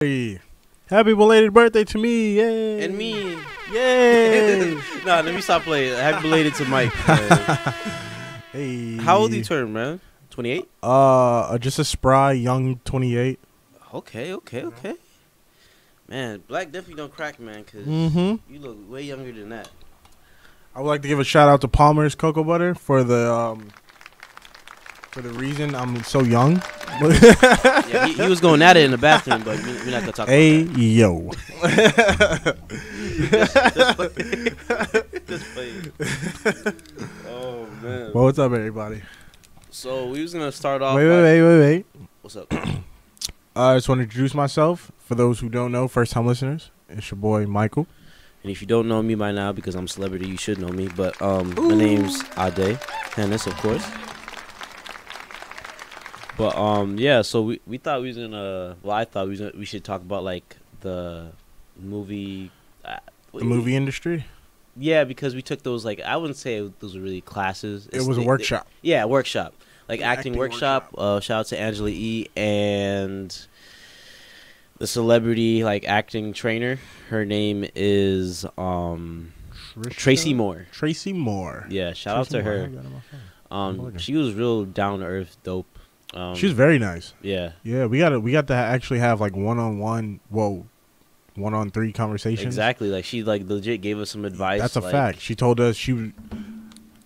Hey, happy belated birthday to me! Yay! And me. Yay! Nah, let me stop playing. Happy belated to Mike. Man. Hey. How old you turn, man? 28? Just a spry young 28. Okay. Man, black definitely don't crack, man, because you look way younger than that. I would like to give a shout out to Palmer's Cocoa Butter for the reason I'm so young. Yeah, he was going at it in the bathroom, but we're not gonna talk about that. Yo. Just playing. Oh man. Well, what's up, everybody? So we was gonna start off. Wait. What's up? I just want to introduce myself. For those who don't know, first-time listeners, it's your boy Michael. And if you don't know me by now, because I'm a celebrity, you should know me. But my name's Ade Hennis, of course. But yeah, so we thought we was gonna. Well, I thought we should talk about like the movie. The movie industry. Yeah, because we took those, like, I wouldn't say those were really classes. It was a workshop. Yeah, workshop. Like acting workshop. Shout out to Angela Yee and the celebrity like acting trainer. Her name is Tracey Moore. Tracey Moore. Yeah, shout out to her. She was real down to earth, dope. She was very nice. Yeah. Yeah, we got to actually have like one-on-3 conversations. Exactly. Like she like legit gave us some advice. That's a like, fact. She told us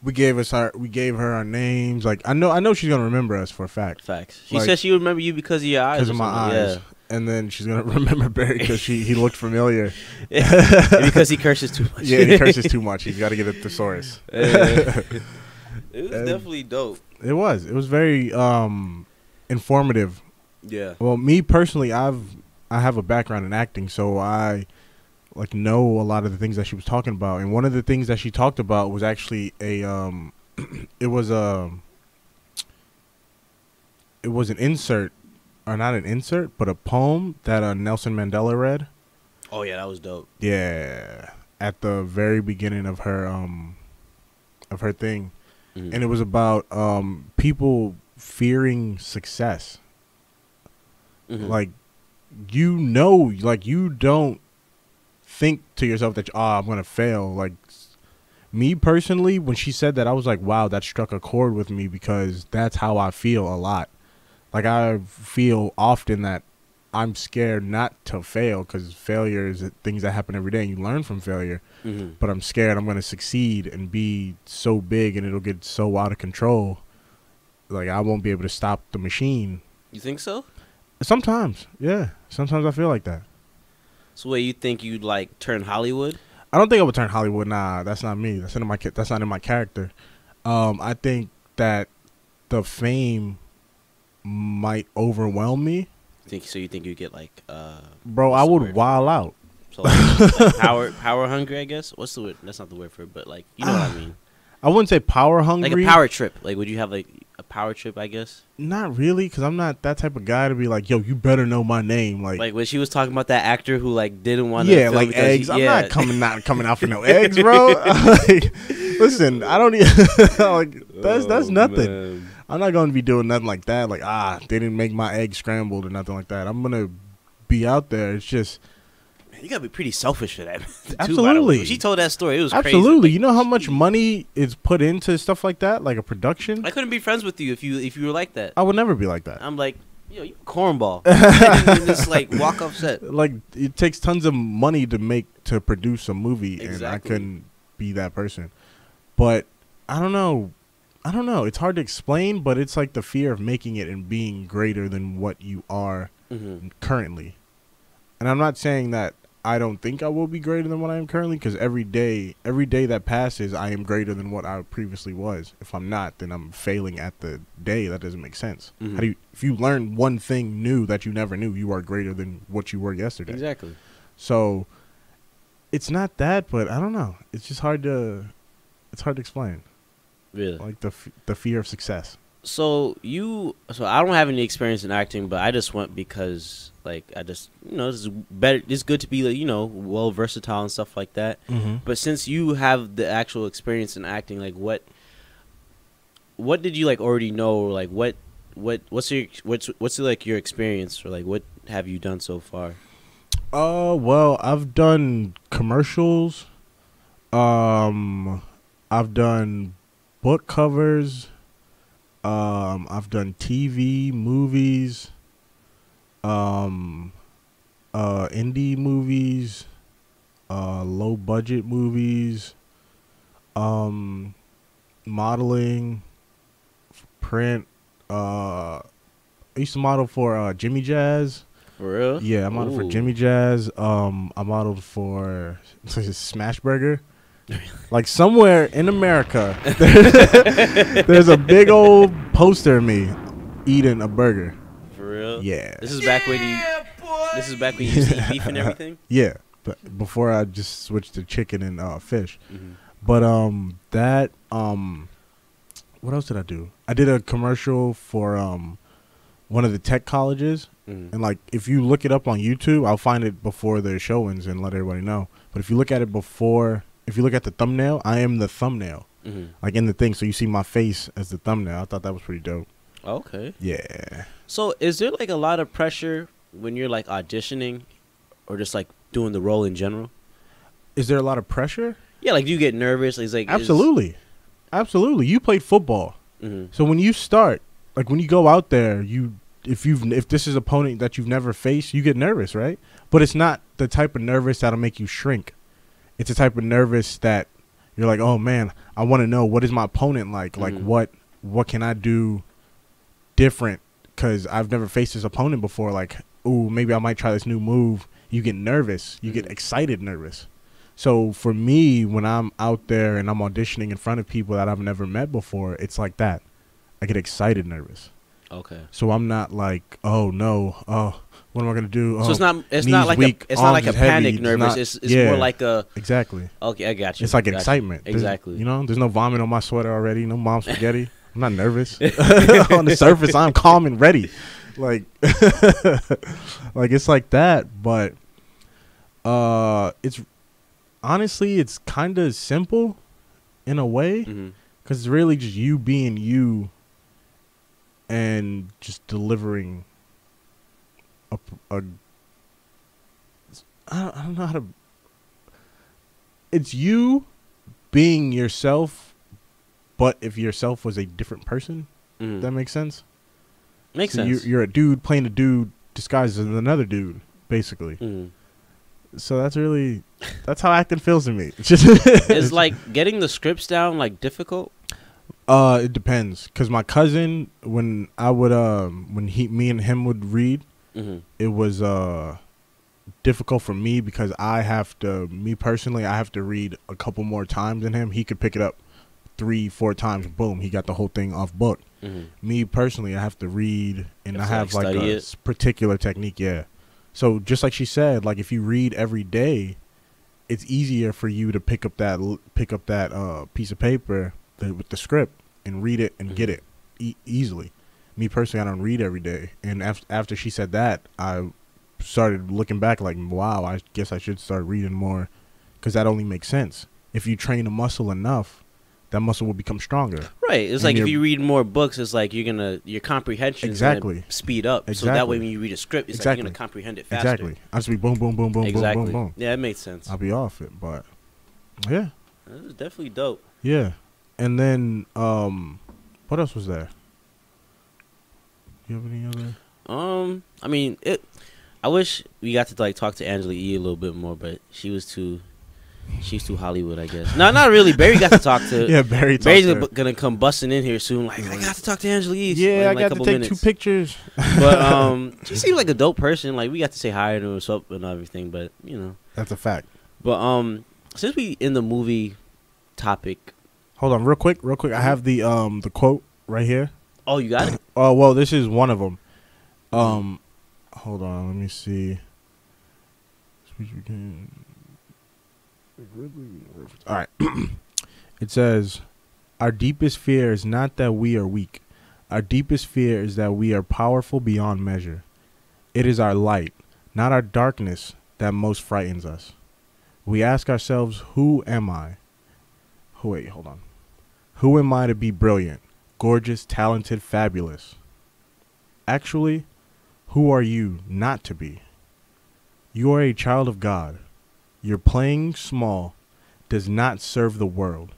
we gave her our names. Like I know she's gonna remember us for a fact. Facts. She said she would remember you because of your eyes. Because of my eyes. Yeah. And then she's gonna remember Barry because he looked familiar. Because he curses too much. Yeah, he curses too much. He's got to get a thesaurus. It was definitely dope. It was very informative. Yeah. Well, me personally, I have a background in acting, so I like know a lot of the things that she was talking about. And one of the things that she talked about was actually it was an insert, or not an insert, but a poem that Nelson Mandela read. Oh yeah, that was dope. Yeah, at the very beginning of her thing. Mm-hmm. And it was about people fearing success. Mm-hmm. Like, you don't think to yourself that, I'm going to fail. Like, me personally, when she said that, I was like, wow, that struck a chord with me because that's how I feel a lot. Like, I feel often that I'm scared not to fail because failure is things that happen every day and you learn from failure. Mm-hmm. But I'm scared I'm going to succeed and be so big and it'll get so out of control. Like, I won't be able to stop the machine. You think so? Sometimes, yeah. Sometimes I feel like that. So what, you think you'd like turn Hollywood? I don't think I would turn Hollywood. Nah, that's not me. That's not in my character. I think that the fame might overwhelm me. You think you get like bro, I would wild out. So like power hungry, I guess. What's the word? That's not the word for it, but like you know what I mean. I wouldn't say power hungry. Like a power trip. Like would you have like a power trip, I guess? Not really, because I'm not that type of guy to be like, yo, you better know my name. Like when she was talking about that actor who like didn't want to. Yeah, like eggs. I'm not coming out for no eggs, bro. Like, listen, I don't even like that's nothing. Man. I'm not going to be doing nothing like that. Like, they didn't make my eggs scrambled or nothing like that. I'm going to be out there. It's just... Man, you got to be pretty selfish for that. Absolutely. When she told that story, it was crazy. Absolutely. Like, you know how much money is put into stuff like that? Like a production? I couldn't be friends with you if you were like that. I would never be like that. I'm like, yo, you cornball. Just like walk off set. Like, it takes tons of money to produce a movie, exactly. And I couldn't be that person. But, I don't know. It's hard to explain, but it's like the fear of making it and being greater than what you are currently. And I'm not saying that I don't think I will be greater than what I am currently, because every day that passes, I am greater than what I previously was. If I'm not, then I'm failing at the day. That doesn't make sense. Mm-hmm. If you learn one thing new that you never knew, you are greater than what you were yesterday. Exactly. So it's not that, but I don't know. It's just hard to explain. Really? Like the fear of success. So I don't have any experience in acting, but I just went because like I just this is better. It's good to be like, well versatile and stuff like that. Mm-hmm. But since you have the actual experience in acting, like what did you like already know? Or like what's like your experience, or like what have you done so far? Well, I've done commercials. I've done book covers. I've done TV, movies, indie movies, low budget movies, modeling, print. I used to model for Jimmy Jazz. For real? Yeah, I modeled for Jimmy Jazz. I modeled for Smash Burger. Like somewhere in America, there's a big old poster of me eating a burger. For real? Yeah. This is back when you used to eat beef and everything. Yeah, but before I just switched to chicken and fish. Mm-hmm. But what else did I do? I did a commercial for one of the tech colleges. Mm-hmm. And, like, if you look it up on YouTube, I'll find it before the showings and let everybody know. But if you look at it before, if you look at the thumbnail, I am the thumbnail. Mm-hmm. Like, in the thing. So you see my face as the thumbnail. I thought that was pretty dope. Okay. Yeah. So is there, like, a lot of pressure when you're, like, auditioning or just, like, doing the role in general? Is there a lot of pressure? Yeah, like, do you get nervous? It's like Absolutely. Absolutely. You played football. Mm-hmm. So when you start, like, when you go out there, if this is an opponent that you've never faced, you get nervous, right? But it's not the type of nervous that'll make you shrink. It's the type of nervous that you're like, oh man, I want to know, what is my opponent like? Mm-hmm. Like what can I do different? Because I've never faced this opponent before. Like, ooh, maybe I might try this new move. You get nervous. You get excited nervous. So for me, when I'm out there and I'm auditioning in front of people that I've never met before, it's like that. I get excited nervous. Okay. So I'm not like, oh no, what am I gonna do? So it's not like a panic nervous. It's more like a exactly. Okay, I got you. It's like excitement. Exactly. You know, there's no vomit on my sweater already. No mom spaghetti. I'm not nervous. On the surface, I'm calm and ready. Like, like it's like that. But it's honestly, it's kind of simple in a way, because it's really just you being you. And just delivering I don't know how to. It's you being yourself, but if yourself was a different person, that makes sense. Makes sense. You're a dude playing a dude disguised as another dude, basically. So that's how acting feels to me. Is like getting the scripts down like difficult? It depends, cause my cousin, when I would me and him would read, it was difficult for me because I have to read a couple more times than him. He could pick it up 3-4 times, boom, he got the whole thing off book. Me personally, I have to read, and I have like a particular technique. Yeah, so just like she said, like if you read every day, it's easier for you to pick up that piece of paper with the script and read it and get it easily. Me personally, I don't read every day, and after she said that, I started looking back like, wow, I guess I should start reading more, because that only makes sense. If you train a muscle enough, that muscle will become stronger. Right. It's like if you read more books, it's like your comprehension is gonna speed up. So that way when you read a script, it's like you're gonna comprehend it faster. Exactly. I just be boom, boom, boom, boom, boom, boom, boom. Yeah, it makes sense. I'll be off it, but yeah. This is definitely dope. Yeah. And then what else was there? Do you have any other? I mean, I wish we got to like talk to Angela Yee a little bit more, but she's too Hollywood, I guess. No, not really. Barry got to talk to. Yeah, Barry's gonna come busting in here soon. Like, I got to talk to Angela Yee. Yeah, I got to take 2 pictures. But she seems like a dope person. Like, we got to say hi to her and everything. But you know, that's a fact. But since we in the movie topic, hold on, real quick. I have the quote right here. Oh, you got it. Oh, well, this is one of them. Hold on, let me see. All right. It says, our deepest fear is not that we are weak. Our deepest fear is that we are powerful beyond measure. It is our light, not our darkness, that most frightens us. We ask ourselves, who am I? Wait, hold on. Who am I to be brilliant, gorgeous, talented, fabulous? Actually, Who are you not to be? You are a child of God. Your playing small does not serve the world.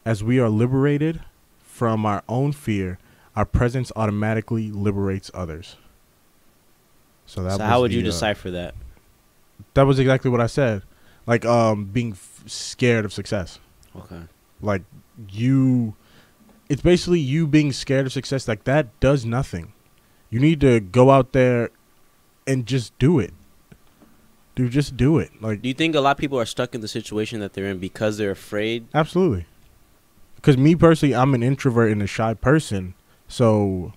As we are liberated from our own fear, our presence automatically liberates others. So how would you decipher that? That was exactly what I said. Like being scared of success. Okay. Like it's basically you being scared of success. Like that does nothing. You need to go out there and just do it. Dude, just do it. Like, do you think a lot of people are stuck in the situation that they're in because they're afraid? Absolutely. Because me personally, I'm an introvert and a shy person. So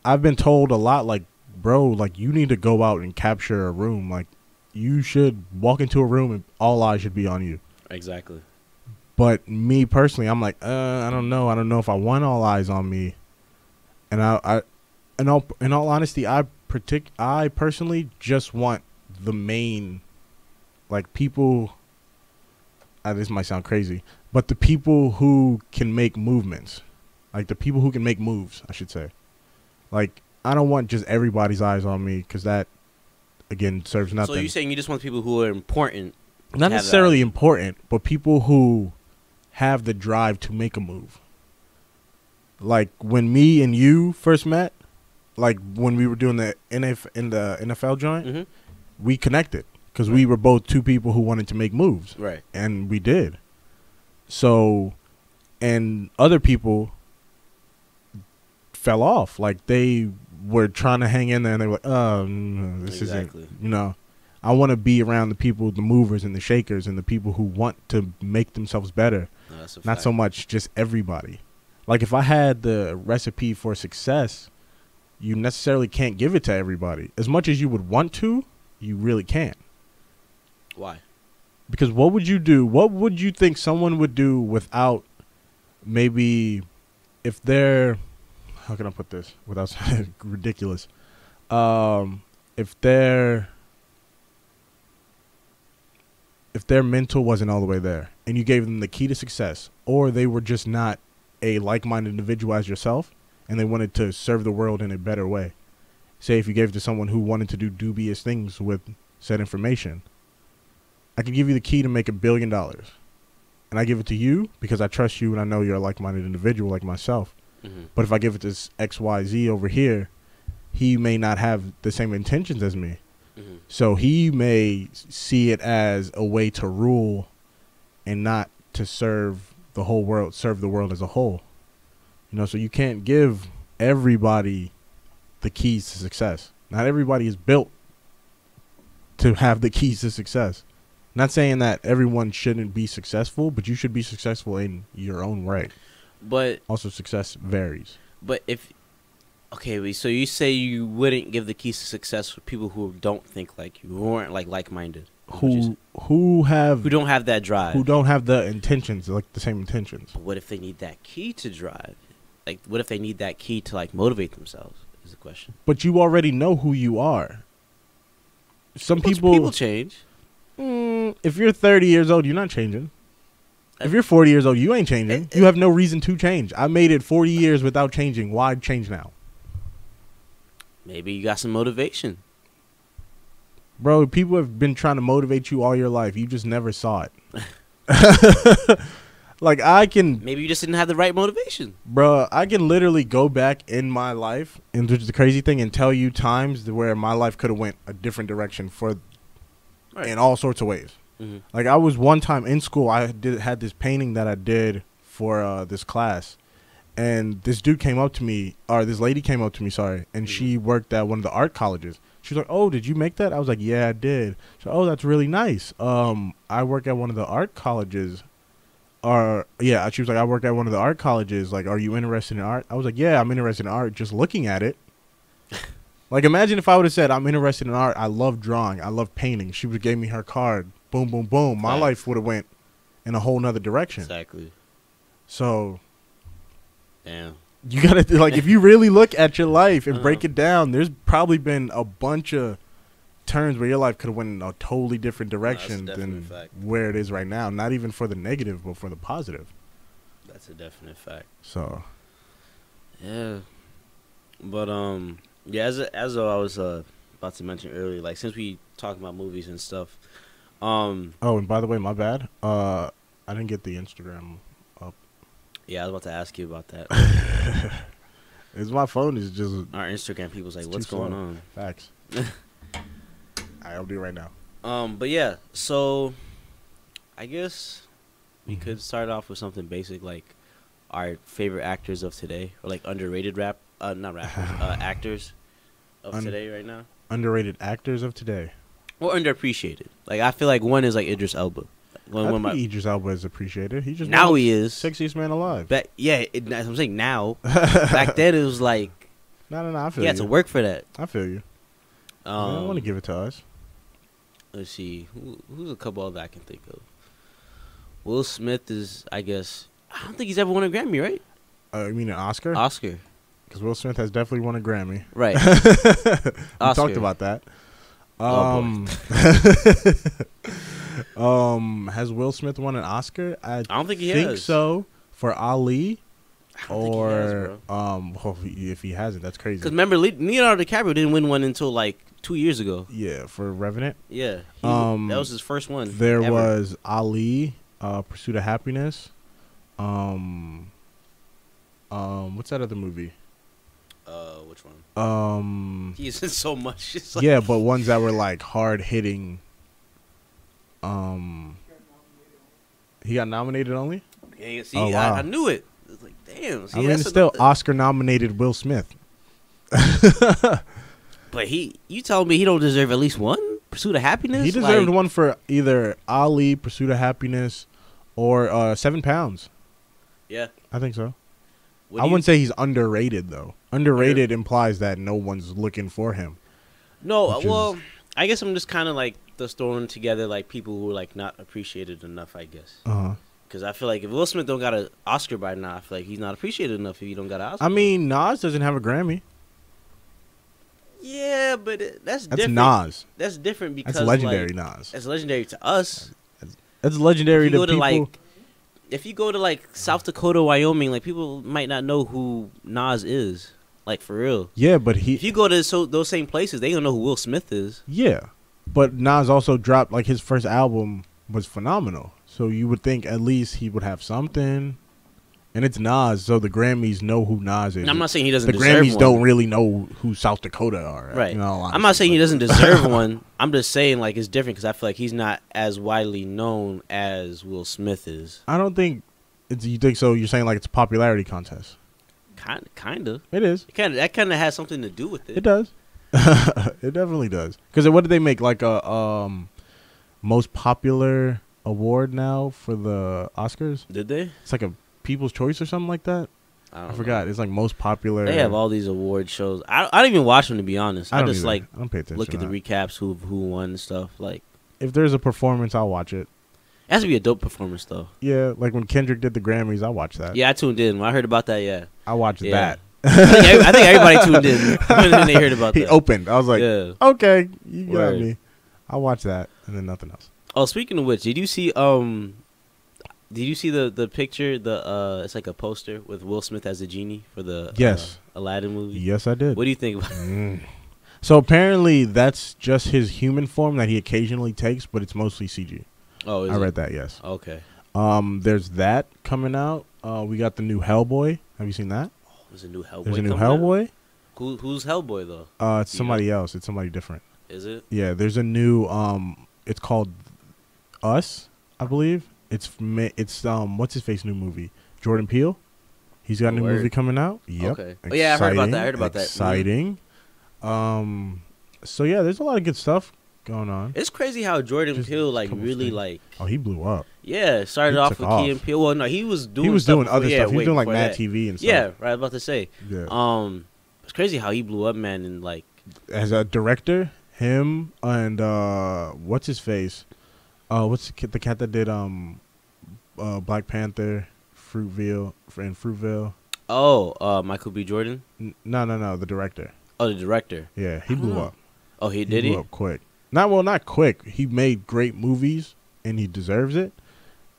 I've been told a lot, like, bro, like, you need to go out and capture a room. Like, you should walk into a room and all eyes should be on you. Exactly. But me personally, I'm like, I don't know. I don't know if I want all eyes on me. And in all honesty, I personally just want the main, like, people. This might sound crazy, but the people who can make movements, like the people who can make moves, I should say. Like, I don't want just everybody's eyes on me because that, again, serves nothing. So you're saying you just want people who are important? Not necessarily important, but people who have the drive to make a move. Like when me and you first met, like when we were doing the NFL joint, we connected because we were both two people who wanted to make moves. Right. And we did. So, and other people fell off. Like they were trying to hang in there and they were like, oh, no, this isn't, you know. I want to be around the people, the movers and the shakers and the people who want to make themselves better. No, that's a Not fact. so much just everybody. Like if I had the recipe for success, you necessarily can't give it to everybody. As much as you would want to, you really can't. Why? Because what would you do? What would you think someone would do without maybe if they're, how can I put this without sounding ridiculous? If their mental wasn't all the way there and you gave them the key to success, or they were just not a like-minded individual as yourself and they wanted to serve the world in a better way. Say if you gave it to someone who wanted to do dubious things with said information, I could give you the key to make $1 billion. And I give it to you because I trust you and I know you're a like-minded individual like myself. But if I give it to XYZ over here, he may not have the same intentions as me. So he may see it as a way to rule and not to serve the whole world, serve the world as a whole. You know, so you can't give everybody the keys to success. Not everybody is built to have the keys to success. Not saying that everyone shouldn't be successful, but you should be successful in your own right. But also success varies. But if, okay, so you say you wouldn't give the keys to success for people who don't think like you, who aren't like-minded, who don't have that drive, who don't have the intentions, like the same intentions. But what if they need that key to drive? Like, what if they need that key to like motivate themselves? Is the question. But you already know who you are. Some people change. If you're 30 years old, you're not changing. If you're 40 years old, you ain't changing. You have no reason to change. I made it 40 years without changing. Why change now? Maybe you got some motivation. Bro, people have been trying to motivate you all your life. You just never saw it. Like, maybe you just didn't have the right motivation. Bro, I can literally go back in my life, and which is the crazy thing, and tell you times where my life could have went a different direction in all sorts of ways. Like, I was one time in school, I had this painting that I did for this class, and this dude came up to me, or this lady came up to me, sorry, and she worked at one of the art colleges. She was like, oh, did you make that? I was like, yeah, I did. She was like, oh, that's really nice. I work at one of the art colleges. She was like, I work at one of the art colleges. Like, are you interested in art? I was like, yeah, I'm interested in art, just looking at it. Like, imagine if I would have said, I'm interested in art. I love drawing. I love painting. She would have gave me her card. Boom, boom, boom. My life would have went in a whole nother direction. Exactly. So, damn. You got to, like, if you really look at your life and break it down, there's probably been a bunch of turns where your life could have went in a totally different direction than where it is right now. Not even for the negative, but for the positive. That's a definite fact. So. Yeah. But, Yeah, as I was about to mention earlier, like since we talking about movies and stuff. Oh, and by the way, my bad. I didn't get the Instagram up. Yeah, I was about to ask you about that. It's my phone is just Our Instagram people's like, what's going on? Facts. I'll do it right now. But yeah, so I guess we could start off with something basic like our favorite actors of today, or like underrated not rappers, actors of today right now. Underrated actors of today. Or underappreciated. Like I feel like one is like Idris Elba. Idris Elba is appreciated. He just now he is sexiest man alive. I'm saying now. Back then it was like no. I feel you had to work for that. I feel you. I don't want to give it to us. Let's see. Who's a couple other I can think of? Will Smith is, I guess. I don't think he's ever won a Grammy, right? You mean an Oscar? Oscar. Because Will Smith has definitely won a Grammy. Right. We talked about that. Has Will Smith won an Oscar? I don't think he has. Think so for Ali. I don't think he has, bro. Well, if he hasn't, that's crazy. Because remember, Leonardo DiCaprio didn't win one until like 2 years ago. Yeah, for Revenant. Yeah, that was his first one. There was Ali, Pursuit of Happiness. What's that other movie? Which one? He's in so much. Like yeah, but ones that were like hard hitting. He got nominated only. Yeah, see, wow. I knew it. It's like, damn. See, I mean, it's still Oscar nominated Will Smith. But you telling me he don't deserve at least one Pursuit of Happiness? He deserved one for either Ali, Pursuit of Happiness, or 7 Pounds. Yeah, I think so. I wouldn't say he's underrated though. Underrated implies that no one's looking for him. No, well, I guess I'm just kind of like just throwing together like people who are like not appreciated enough. I guess. Because I feel like if Will Smith don't got an Oscar by now, I feel like he's not appreciated enough if he don't got an Oscar. I mean, Nas doesn't have a Grammy. Yeah, but that's different. Nas. That's different because that's legendary. Like, Nas. That's legendary to us. That's legendary to people. If you go to like South Dakota, Wyoming, like people might not know who Nas is, like for real. Yeah, but if you go to those same places, they don't know who Will Smith is. Yeah, but Nas also dropped like his first album was phenomenal, so you would think at least he would have something. And it's Nas, so the Grammys know who Nas is. And I'm not saying he doesn't. The Grammys don't really know who South Dakota are. Right. I'm not saying he doesn't deserve one. I'm just saying like it's different because I feel like he's not as widely known as Will Smith is. I don't think you think so. You're saying like it's a popularity contest. Kind of. It is. That kind of has something to do with it. It does. It definitely does. Because what did they make like a most popular award now for the Oscars? Did they? It's like a People's Choice or something like that. I forgot. It's like most popular. They have all these award shows. I don't even watch them, to be honest. I just I don't pay attention look at the recaps, who won and stuff. Like, if there's a performance, I'll watch it. It has to be a dope performance though. Yeah, like when Kendrick did the Grammys, I watched that. Yeah, I tuned in when I heard about that. Yeah, I watched that. I think everybody tuned in when they heard about that. He opened. I was like, okay, you got me. I watched that and then nothing else. Oh, speaking of which, did you see the picture? It's like a poster with Will Smith as a genie for the Aladdin movie. Yes, I did. What do you think about it? So apparently that's just his human form that he occasionally takes, but it's mostly CG. Oh, I read that. Yes. Okay. There's that coming out. We got the new Hellboy. Have you seen that? Oh, there's a new Hellboy. There's a new Hellboy. Who's Hellboy though? It's somebody else. It's somebody different. Is it? Yeah. There's a new. It's called Us, I believe. It's what's his face new movie? Jordan Peele. He's got a new movie coming out. Yep. Okay. Oh, yeah, I heard about that. Exciting. So yeah, there's a lot of good stuff going on. It's crazy how Jordan Peele really like. Oh, he blew up. Yeah, started off with Key and Peele. Well, no, he was doing other stuff. He was doing like Mad that. TV and stuff. Yeah, right. I was about to say. Yeah. It's crazy how he blew up, man, and like as a director, him and what's his face? What's the cat that did Black Panther, Fruitvale? Oh, Michael B. Jordan? No, the director. Oh, the director. Yeah, he blew up. Oh, he blew up quick. Not quick. He made great movies and he deserves it.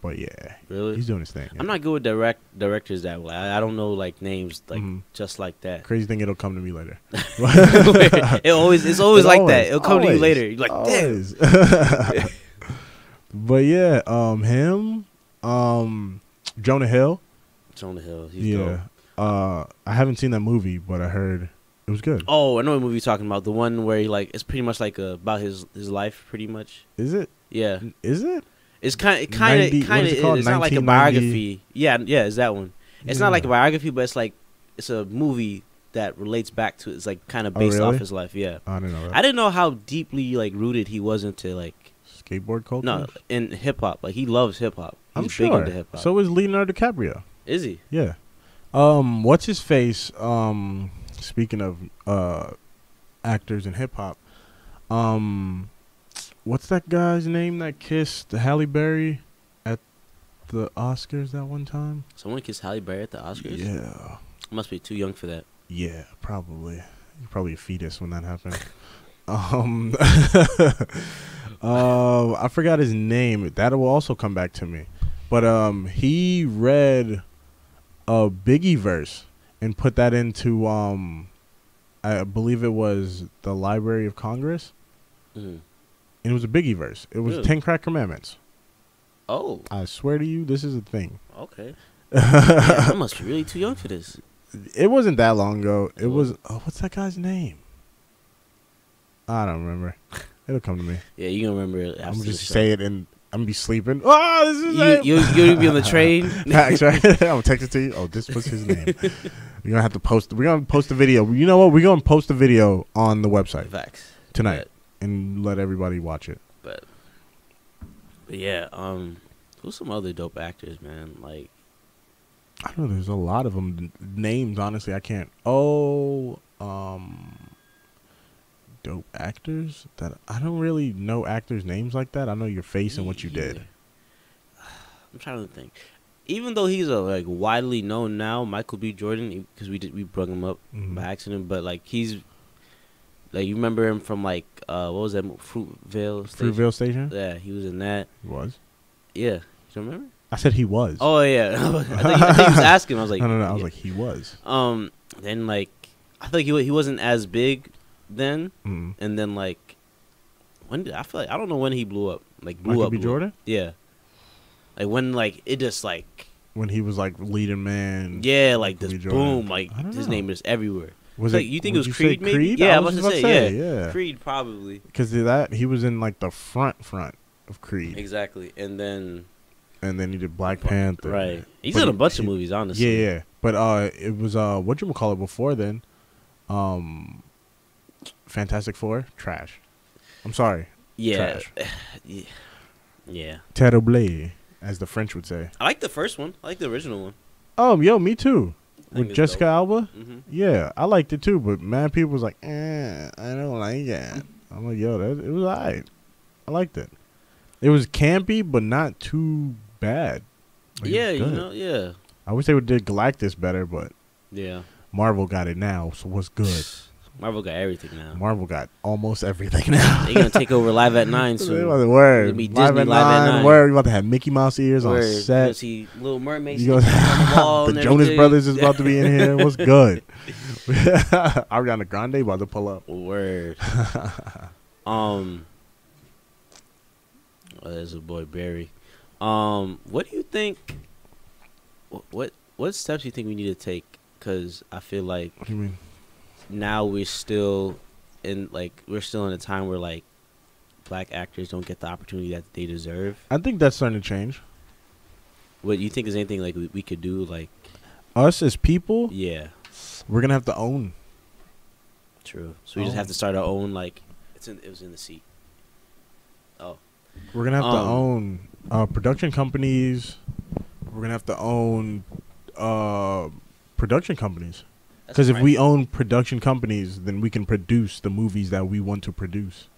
But yeah, really, he's doing his thing. Yeah. I'm not good with directors that way. I don't know like names like just like that. Crazy thing, it'll come to me later. It's always like that. It'll come to you later. You're like, always. Damn. But yeah, him, Jonah Hill. Jonah Hill. He's dope. I haven't seen that movie, but I heard it was good. Oh, I know what movie you're talking about. The one where he like it's pretty much like about his life, pretty much. Is it? Yeah. Is it? It's kind of it's not like a biography. Yeah, it's that one. It's not like a biography, but it's a movie that relates back to. It's like kind of based off his life. Yeah. I didn't know that. I didn't know how deeply like rooted he was into like skateboard culture. No, in hip hop. Like he loves hip hop. I'm sure. Big into hip hop. So is Leonardo DiCaprio. Is he? Yeah. What's his face? Speaking of actors in hip hop, what's that guy's name that kissed Halle Berry at the Oscars that one time? Someone kissed Halle Berry at the Oscars? Yeah. I must be too young for that. Yeah, probably. You're probably a fetus when that happened. I forgot his name. That will also come back to me. But he read a Biggie verse and put that into I believe it was the Library of Congress. And it was a Biggie verse. It was 10 Crack Commandments. Oh. I swear to you, this is a thing. Okay. I must be really too young for this. It wasn't that long ago. It was what's that guy's name? I don't remember. It'll come to me. Yeah, you can remember it. I'm gonna just say it and I'm gonna be sleeping. Oh, this is you'll be on the train. Facts, right? I'm gonna text it to you. Oh, this was his name. We're gonna have to post. We're gonna post a video. You know what? We're gonna post a video on the website. Facts. Tonight and let everybody watch it. But yeah, who's some other dope actors, man? Like I don't know. There's a lot of them. Names, honestly, I can't. Dope actors that I don't really know actors' names like that. I know your face and what you did. I'm trying to think. Even though he's like widely known now, Michael B. Jordan, because we brought him up by accident, but like he's like you remember him from like what was that Fruitvale Station? Fruitvale Station? Yeah, he was in that. He was? Yeah, you don't remember? I said he was. Oh yeah, I think he was asking. I was like, no. I was like, he was. Then like I feel like he wasn't as big then, and then like when did I feel like I don't know when he blew up. Like Michael B. Jordan? Yeah. Like when like it just like when he was like leading man. Yeah, like this boom, like his name is everywhere. Was like, it? You think it was Creed? Maybe. Creed? Yeah, I was about to say yeah. Creed probably. Because that he was in like the front of Creed. Exactly, and then he did Black Panther. Right, he's in a bunch of movies, honestly. Yeah. But it was whatchamacallit before then, Fantastic Four, trash. I'm sorry. Yeah. Trash. Yeah. Terrible, as the French would say. I like the first one. I like the original one. Oh, yo, me too. With Jessica dope. Alba? Yeah, I liked it too, but man, people was like, I don't like it. I'm like, yo, it was alright. I liked it. It was campy, but not too bad. Like, yeah. I wish they would did Galactus better, but yeah, Marvel got it now, so what's good? Marvel got everything now. Marvel got almost everything now. They're gonna take over Live at 9 soon. Word. Be Disney Live at 9. Word. You about to have Mickey Mouse ears on set. You're gonna see Little Mermaid on the wall. The Jonas Brothers is about to be in here. What's good? Ariana Grande about to pull up. Word. There's a boy Barry. What do you think? What steps do you think we need to take? Because I feel like. What do you mean? Now we're still in a time where like black actors don't get the opportunity that they deserve. I think that's starting to change. What you think is anything like we could do, like us as people? Yeah, we're gonna have to own. True. So we just have to start our own. Like it was in the seat. Oh, we're gonna have to own production companies. We're gonna have to own production companies. Because if we own production companies, then we can produce the movies that we want to produce.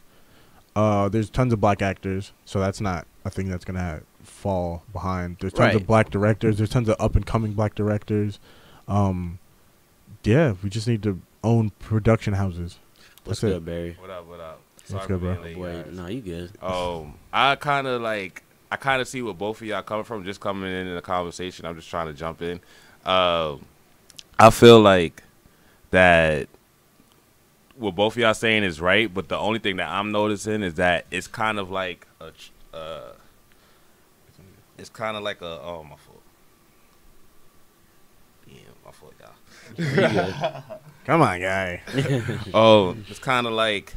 There's tons of black actors, so that's not a thing that's going to fall behind. There's tons of black directors. There's tons of up-and-coming black directors. Yeah, we just need to own production houses. What's good, Barry? What up? What's good, bro? Wait, no, you good. I kind of like I kind of see where both of y'all coming from. Just coming in the conversation, I'm just trying to jump in. I feel like that what both of y'all saying is right, but the only thing that I'm noticing is that it's kind of like a, oh, my fault. Yeah, my fault, y'all. Come on, guy. Oh, it's kind of like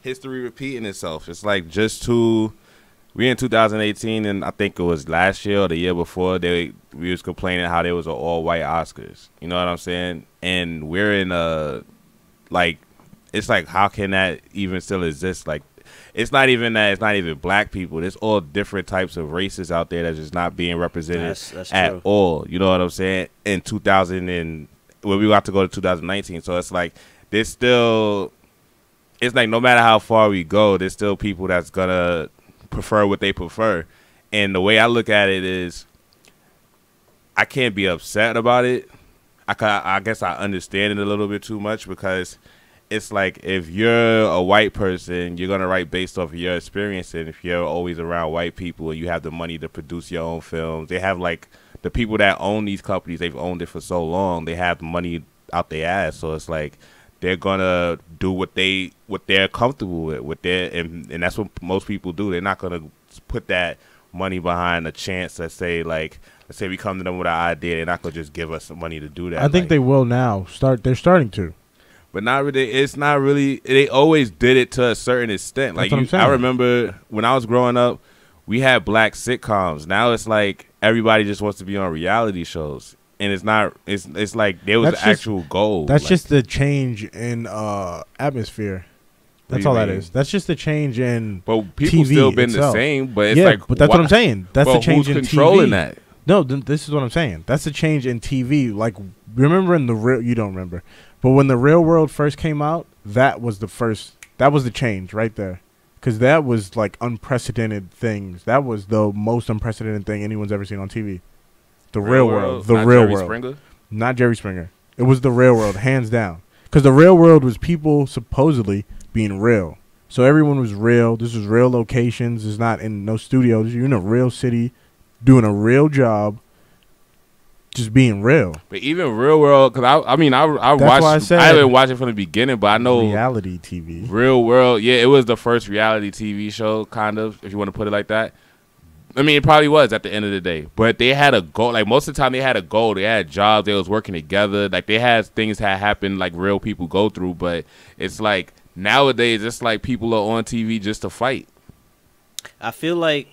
history repeating itself. It's like we in 2018, and I think it was last year or the year before, we was complaining how there was an all-white Oscars. You know what I'm saying? And we're in like, it's like, how can that even still exist? Like, it's not even that. It's not even black people. There's all different types of races out there that's just not being represented at all. You know what I'm saying? In 2000 and when we got to go to 2019, so it's like there's still. It's like no matter how far we go, there's still people that's gonna prefer what they prefer, and the way I look at it is, I can't be upset about it. I guess I understand it a little bit too much because. It's like if you're a white person, you're going to write based off of your experience. And if you're always around white people and you have the money to produce your own films, they have like the people that own these companies, they've owned it for so long, they have money out their ass. So it's like they're going to do what they're comfortable with and that's what most people do. They're not going to put that money behind a chance let's say we come to them with an idea. They're not going to just give us some money to do that. I think they will now. They're starting to. But not really. It's not really. They always did it to a certain extent. Like I remember when I was growing up, we had black sitcoms. Now it's like everybody just wants to be on reality shows, and it's not. It's like there was an actual goal. That's just the change in atmosphere. That's all that is. That's just the change in. But people TV still been itself. the same. But it's like. But that's what I'm saying. That's the change in controlling TV. That? No, this is what I'm saying. That's the change in TV. Like remember in the real. You don't remember. But when The Real World first came out, that was the change right there. Because that was like unprecedented things. That was the most unprecedented thing anyone's ever seen on TV. The Real World. The Real World. Springer? Not Jerry Springer. It was The Real World, hands down. Because The Real World was people supposedly being real. So everyone was real. This was real locations. It's not in no studios. You're in a real city doing a real job. Just being real. But even Real World, because I watched. I haven't watched it from the beginning, but I know reality TV. Real World, yeah, it was the first reality TV show, kind of, if you want to put it like that. I mean, it probably was at the end of the day, but they had a goal. Like most of the time, they had a goal. They had jobs. They was working together. Like they had things that happened, like real people go through. But it's like nowadays, it's like people are on TV just to fight. I feel like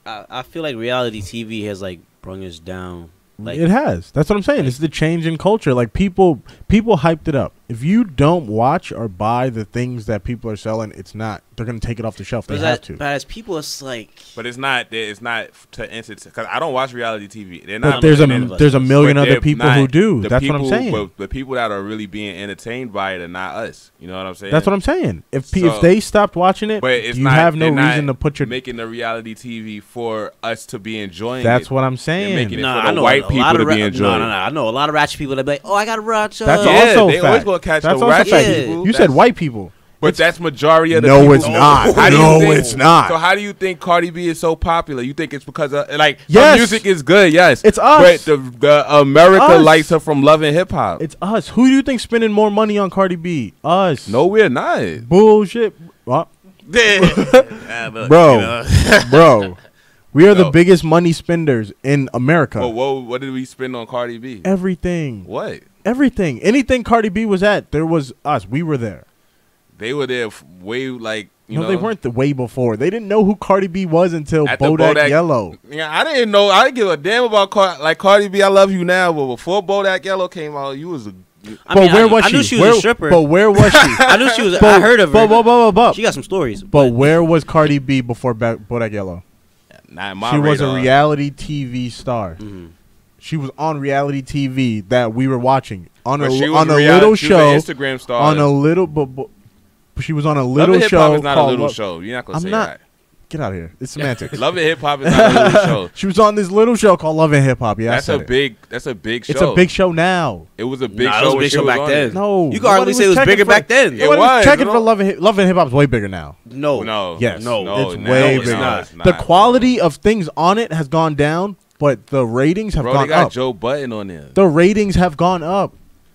reality TV has like brung us down. Like, it has. That's what I'm saying. It's the change in culture. Like people hyped it up. If you don't watch or buy the things that people are selling, it's not. They're gonna take it off the shelf. They have to. But as people, it's like. But it's not. It's not to entertain. Because I don't watch reality TV. They're not. But there's a million other people who do. That's what I'm saying. But the people that are really being entertained by it are not us. You know what I'm saying? That's what I'm saying. If they stopped watching it, you have no reason to put your making the reality TV for us to be enjoying. That's what I'm saying. They're making it for the white people to be enjoying. No. I know a lot of ratchet people that be like, oh, I got to watch. That's also they always gonna catch the ratchet people. You said white people. But that's majority of the people. No, it's not. It's not. So how do you think Cardi B is so popular? You think it's because of, like, her music is good, yes. It's us. But the America likes her from Love and Hip Hop. It's us. Who do you think spending more money on Cardi B? Us. No, we're not. Bullshit. Bro. We are the biggest money spenders in America. Well, what did we spend on Cardi B? Everything. What? Everything. Anything Cardi B was at, there was us. We were there. They were there way, like, you know. They weren't the way before. They didn't know who Cardi B was until Bodak Yellow. Yeah, I didn't know. I didn't give a damn about Cardi B. I love you now, but before Bodak Yellow came out, you was a. Where was she? I knew she was a stripper. But where was she? I knew she was. I heard of her. She got some stories. But where was Cardi B before Bodak Yellow? Not in my she radar. was a reality TV star. Mm-hmm. She was on reality TV that we were watching on a little show. Was an Instagram star. On a little, but she was on a little show. Is not a little show. You're not gonna say that. Get out of here. It's semantics. Love and Hip Hop is not a little show. She was on this little show called Love and Hip Hop. Yeah, That's a big show. It's a big show now. It was a big show. It was a big show back then. No, you can hardly say it was bigger back then. It was. Checking for Love and Hip Hop is way bigger now. No. Yes. No. It's way bigger. Not. The quality of things on it has gone down, but the ratings have gone up. They got Joe Budden on there. The ratings have gone up.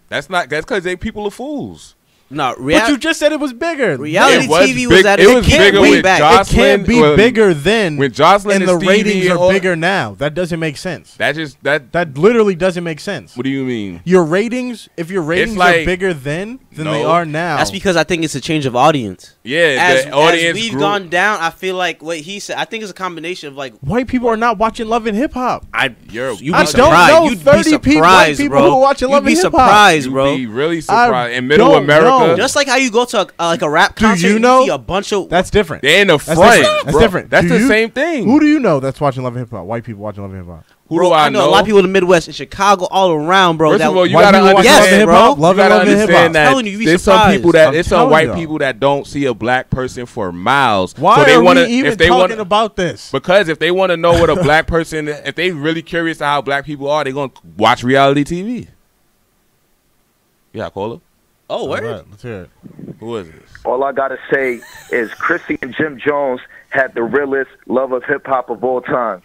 That's because people are fools. No, but you just said it was bigger. Reality TV was at it was bigger way with back. Jocelyn. It can't be bigger then. When Jocelyn and the Stevie ratings are bigger now. That doesn't make sense. That literally doesn't make sense. What do you mean? Your ratings, if your ratings are bigger then than they are now. That's because I think it's a change of audience. Yeah, the audience as we've gone down, I feel like what he said. I think it's a combination of like white people are not watching Love and Hip Hop. You'd be I surprised. don't know You'd 30 be white surprised, people bro. who are watching Love and Hip Hop. You'd be surprised, bro. You'd be really surprised. In Middle don't America, know. Just like how you go to like a rap concert, you know? see a bunch of That's different. they're in the front. That's different. That's the same thing. Who do you know that's watching Love and Hip Hop? White people watching Love and Hip Hop. Who do I know? A lot of people in the Midwest, in Chicago, all around, bro. First of all, you white gotta people watch understand, Love and Hip Hop. bro. Love You gotta and Hip Hop. understand that I'm telling you, you'd be there's some surprised. people that I'm there's some telling white y'all. people that don't see a black person for miles. Why so they are wanna, we even if they talking wanna, about this? Because if they want to know what a black person, if they really curious to how black people are, they're gonna watch reality TV. Yeah, caller. Oh, word. All right, let's hear it. Who is this? All I gotta say is Chrissy and Jim Jones had the realest love of hip hop of all time.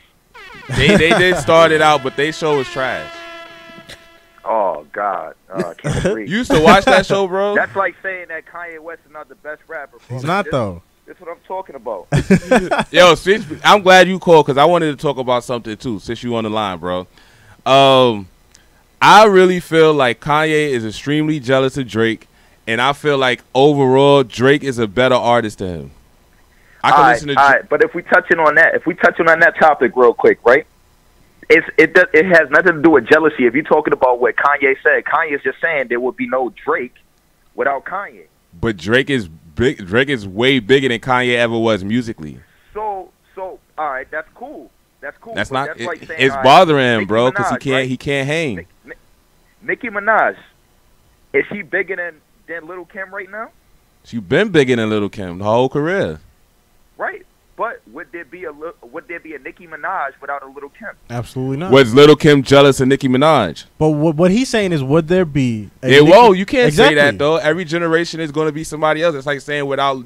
They did start it out, but they show was trash. Oh God, I can't agree. You used to watch that show, bro? That's like saying that Kanye West is not the best rapper. Bro. He's not though. That's what I'm talking about. Yo, I'm glad you called because I wanted to talk about something too. Since you on the line, bro. I really feel like Kanye is extremely jealous of Drake, and I feel like overall Drake is a better artist than him. I can listen to. All right, but if we touching on that topic real quick, right? It has nothing to do with jealousy. If you're talking about what Kanye said, Kanye's just saying there would be no Drake without Kanye. But Drake is big. Drake is way bigger than Kanye ever was musically. So, all right, that's cool. That's cool. That's but not. That's like saying, It's all right, bothering him, Nicki bro, because Minaj, he can't hang. Nicki Minaj, is she bigger than Lil' Kim right now? She's been bigger than Lil' Kim the whole career. Right. But would there be a Nicki Minaj without a Lil' Kim? Absolutely not. Was Lil' Kim jealous of Nicki Minaj? But what he's saying is, would there be? You can't Exactly. say that though. Every generation is going to be somebody else. It's like saying without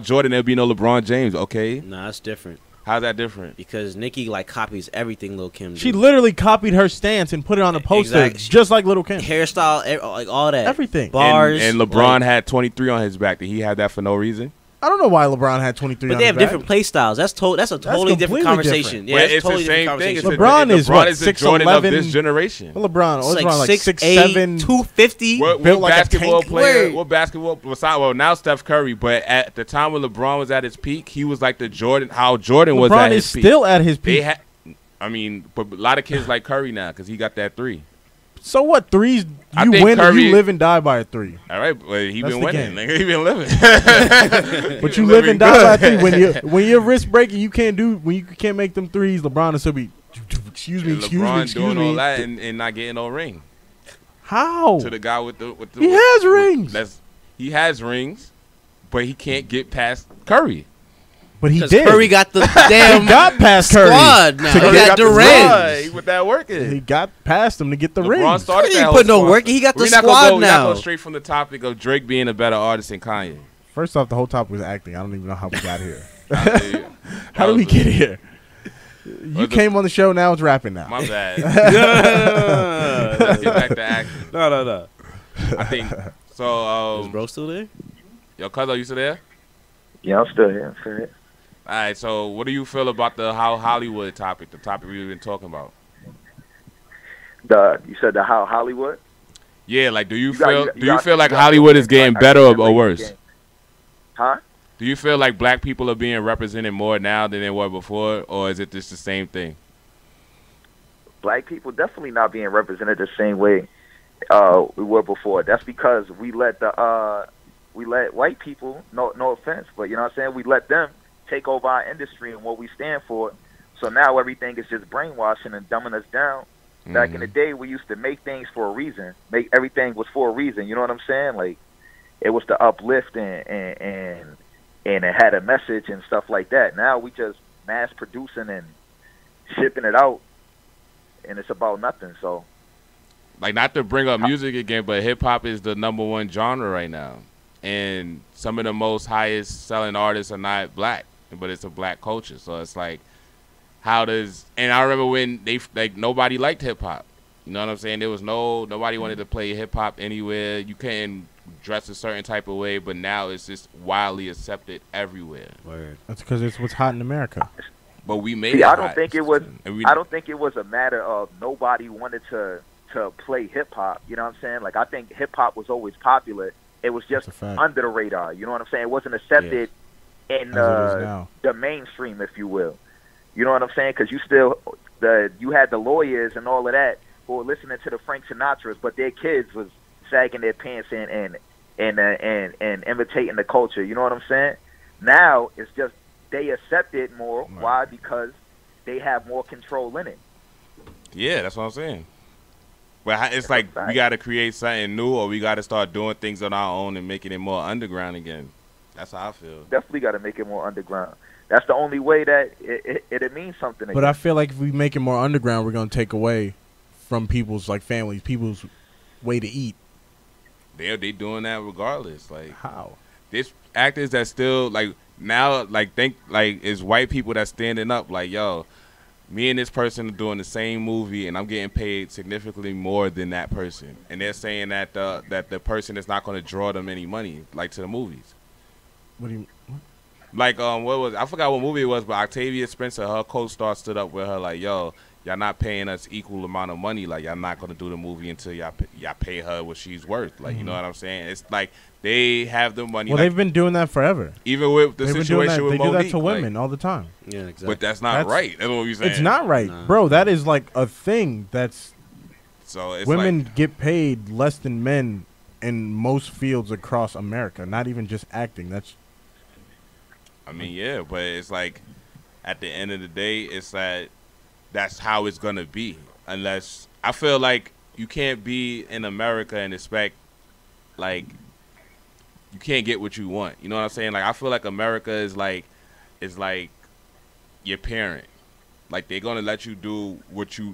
Jordan, there'd be no LeBron James. Okay, Nah, it's different how's that different? because Nicki like copies everything Lil Kim. She do. literally copied her stance and put it on a poster, Exactly. just like Lil' Kim. hairstyle, like all that, Everything. bars, And LeBron had 23 on his back. Did he have that for no reason? I don't know why LeBron had 23. But on they his have back. different play styles. That's a totally completely different conversation. different. Yeah, But it's it's totally the same different thing. conversation. LeBron is what, the Jordan of 6'11"? this generation. LeBron, It's what's like like 6'8", 250. What built like a basketball tank. player? Word. What basketball? Besides, well, now Steph Curry, but at the time when LeBron was at his peak, he was like the Jordan. How Jordan was LeBron at is his peak. still at his They peak. had. I mean, but a lot of kids like Curry now because he got that three. So what? Threes, I you think win, Curry- you live and die by a three. All right, but he That's been the winning. game. Nigga, he been living. But you live and die by a three. When you're wrist breaking, you can't make them threes. LeBron will still be. Excuse me. LeBron doing all that and not getting no ring How? to the guy with the. He has rings. He has rings, but he can't get past Curry. But he Because did. Curry got the damn he got past Curry. squad now. To He get- got the Durant. squad with that working. He got past him to get the LeBron ring. started He that didn't whole put no squad. work. He got the We're not squad gonna now. go straight from the topic of Drake being a better artist than Kanye. First off, the whole topic was acting. I don't even know how we got here. How How did we get here? You came on the show. Now it's rapping now. My bad. No. Let's get back to acting. No. I think so. Is bro still there? Yo, Cuzzo, you still there? Yeah, I'm still here. All right. So, what do you feel about the how Hollywood topic? The topic we've been talking about. You said the how Hollywood? Yeah. Like, do you got- feel like you got- Hollywood is getting I better can't or play worse? the game. Huh? Do you feel like black people are being represented more now than they were before, or is it just the same thing? Black people definitely not being represented the same way we were before. That's because we let white people, no offense, but you know what I'm saying, we let them take over our industry and what we stand for. So now everything is just brainwashing and dumbing us down. Back in the day, we used to make things for a reason. Everything was for a reason. You know what I'm saying? Like, it was to uplift and and it had a message and stuff like that. Now we just mass producing and shipping it out, and it's about nothing. So, like, not to bring up music again, but hip hop is the #1 genre right now, and some of the most highest selling artists are not black, but it's a black culture. So it's like, how does? And I remember when nobody liked hip hop. You know what I'm saying? There was nobody wanted to play hip hop anywhere. You couldn't dress a certain type of way, but now it's just wildly accepted everywhere. Word. That's because it's what's hot in America. But we made See, it I don't hot. think it was. I don't think it was a matter of nobody wanted to play hip hop. You know what I'm saying? Like, I think hip hop was always popular. It was just under the radar. You know what I'm saying? It wasn't accepted in the mainstream, if you will. You know what I'm saying? Because you had the lawyers and all of that who were listening to the Frank Sinatras, but their kids was sagging their pants and imitating the culture. You know what I'm saying? Now it's just they accept it more. Right. Why? Because they have more control in it. Yeah, that's what I'm saying. But it's like we got to create something new, or we got to start doing things on our own and making it more underground again. That's how I feel. Definitely got to make it more underground. That's the only way that it means something again. But I feel like if we make it more underground, we're going to take away from people's, like, families, people's way to eat. They doing that regardless. Like, how? There's actors that still, like, now, like, think, like, it's white people that's standing up, like, yo, me and this person are doing the same movie, and I'm getting paid significantly more than that person. And they're saying that the person is not going to draw them any money, like, to the movies. What do you... What? Like, I forgot what movie it was, but Octavia Spencer, her co-star stood up with her, like, yo, y'all not paying us equal amount of money. Like, y'all not going to do the movie until y'all pay her what she's worth. Like, you know what I'm saying? It's like they have the money. Well, they've been doing that forever. Even with the situation with Monique. They do that to women all the time. Yeah, exactly. But that's not right. That's what you're saying. It's not right. Nah. Bro, that is like a thing that's... So it's women like, get paid less than men in most fields across America. Not even just acting. I mean, yeah, but it's like at the end of the day, it's that that's how it's going to be. Unless I feel like you can't be in America and expect, like, you can't get what you want. You know what I'm saying? Like, I feel like America is like your parent. Like, they're going to let you do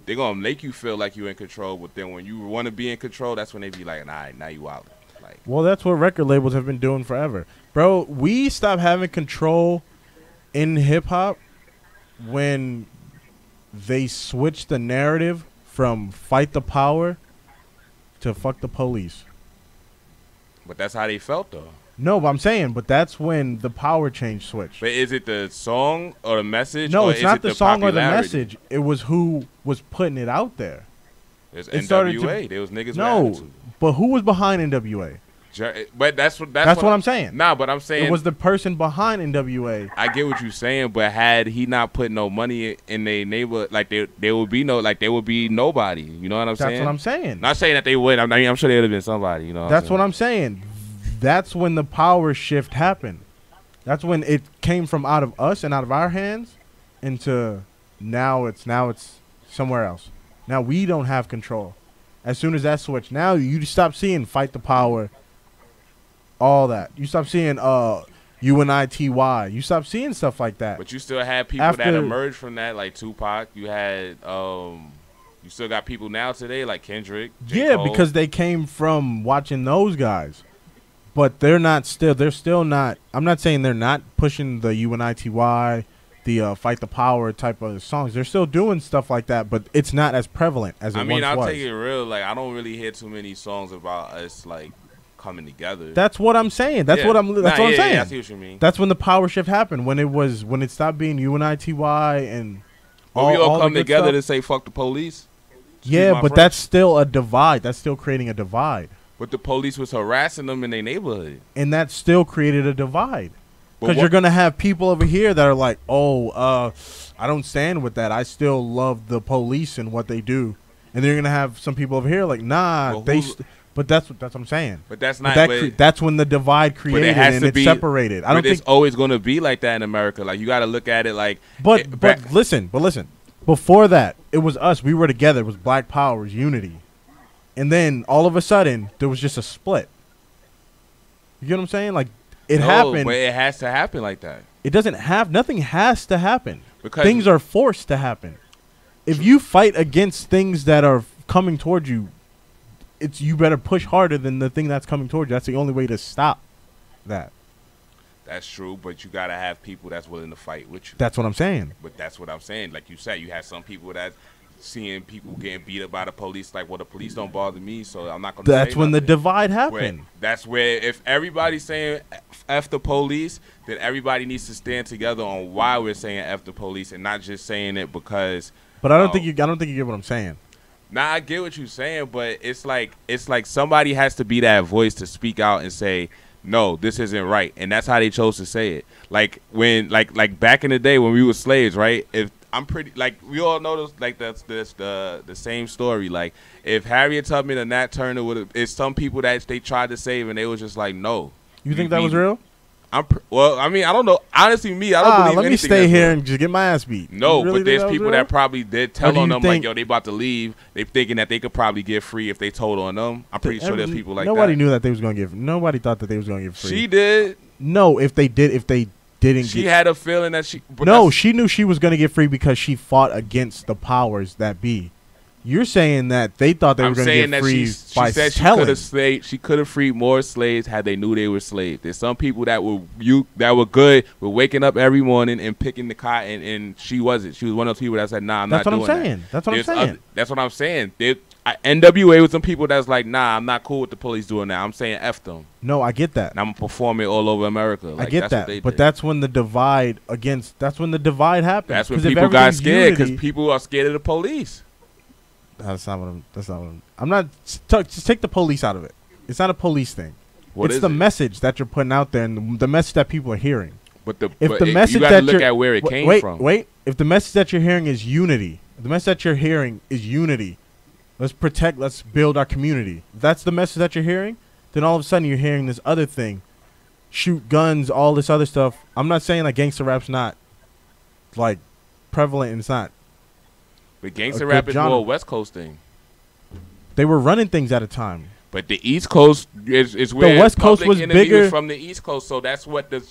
they're going to make you feel like you're in control. But then when you want to be in control, that's when they be like, nah, now you out. Like, well, that's what record labels have been doing forever. Bro, we stopped having control in hip-hop when they switched the narrative from fight the power to fuck the police. But that's how they felt, though. No, but I'm saying, but that's when the power change switched. But is it the song or the message? No, or it's not the song or the popularity? message. It was who was putting it out there. It's NWA. There was niggas no, with attitude. But who was behind NWA? But that's what I'm saying. Nah, but I'm saying it was the person behind NWA. I get what you're saying, but had he not put no money in their neighbor, like there would be nobody. You know what I'm saying? That's what I'm saying. Not saying that they would. I mean, I'm sure there would have been somebody. You know. That's what I'm saying. That's when the power shift happened. That's when it came from out of us and out of our hands into now it's somewhere else. Now we don't have control. As soon as that switch, now you stop seeing fight the power. All that. You stop seeing UNITY. You stop seeing stuff like that. But you still had people that emerged from that, like Tupac. You had you still got people now today like Kendrick. J. Cole. Because they came from watching those guys. But they're still not. I'm not saying they're not pushing the UNITY, the fight the power type of songs. They're still doing stuff like that, but it's not as prevalent as it once was. I mean, I'll take it real. Like, I don't really hear too many songs about us like coming together. That's what I'm saying. That's what I'm saying. Yeah, I see what you mean. That's when the power shift happened. When it stopped being UNITY and we all come together to say fuck the police. Yeah, but that's still a divide. That's still creating a divide. But the police was harassing them in their neighborhood. And that still created a divide. Because you're going to have people over here that are like, I don't stand with that. I still love the police and what they do. And then you're going to have some people over here like, nah, but that's what I'm saying. But that's not. That's when the divide created and it's separated. I don't think it's always going to be like that in America. Like, you got to look at it like. But listen. Before that, it was us. We were together. It was Black Power. It was unity. And then all of a sudden, there was just a split. You get what I'm saying? Like, It happened. But it has to happen like that. It doesn't have. Nothing has to happen. Because things are forced to happen. If you fight against things that are coming towards you, you better push harder than the thing that's coming towards you. That's the only way to stop that. That's true, but you gotta have people that's willing to fight with you. That's what I'm saying. But that's what I'm saying. Like you said, you have some people that seeing people getting beat up by the police. Like, well, the police don't bother me, so I'm not gonna. That's when the divide happened. That's where if everybody's saying F the police, then everybody needs to stand together on why we're saying F the police and not just saying it because. But I don't think you get what I'm saying. Nah, I get what you're saying, but it's like somebody has to be that voice to speak out and say, no, this isn't right, and that's how they chose to say it. Like when, like back in the day when we were slaves, right? If I'm pretty, like we all know this, like that's the same story. Like if Harriet Tubman and Nat Turner would have, it's some people that they tried to save and they was just like, no. You think that was real? Well, I mean, I don't know. Honestly, I don't believe let me stay here and just get my ass beat. No, really, but there's people that probably did tell on them like, yo, they about to leave. They thinking that they could probably get free if they told on them. I'm pretty sure there's people like nobody that. Knew that they was gonna give. Nobody thought that they was gonna give free. She did. No, if they didn't. She had a feeling that she. No, she knew she was gonna get free because she fought against the powers that be. You're saying that they thought they were going to get free by telling. She could have freed more slaves had they knew they were slaves. There's some people that were good with waking up every morning and picking the cotton, and she wasn't. She was one of those people that said, "Nah, I'm not doing that." That's what I'm saying. That's what I'm saying. NWA was some people that's like, "Nah, I'm not cool with the police doing that." I'm saying F them. No, I get that. And I'm performing all over America. Like, I get that, but that's when the divide happened. That's when people got scared because people are scared of the police. That's not what I'm not. Just take the police out of it. It's not a police thing. It's the message that you're putting out there and the message that people are hearing. But you got to look at where it came from. Wait. If the message that you're hearing is unity, let's protect. Let's build our community. If that's the message that you're hearing, then all of a sudden you're hearing this other thing, shoot guns, all this other stuff. I'm not saying like gangster rap's not like prevalent and it's not. But gangster rap is more a West Coast thing. They were running things at a time. But the East Coast is where the West Coast was bigger from the East Coast, so that's what the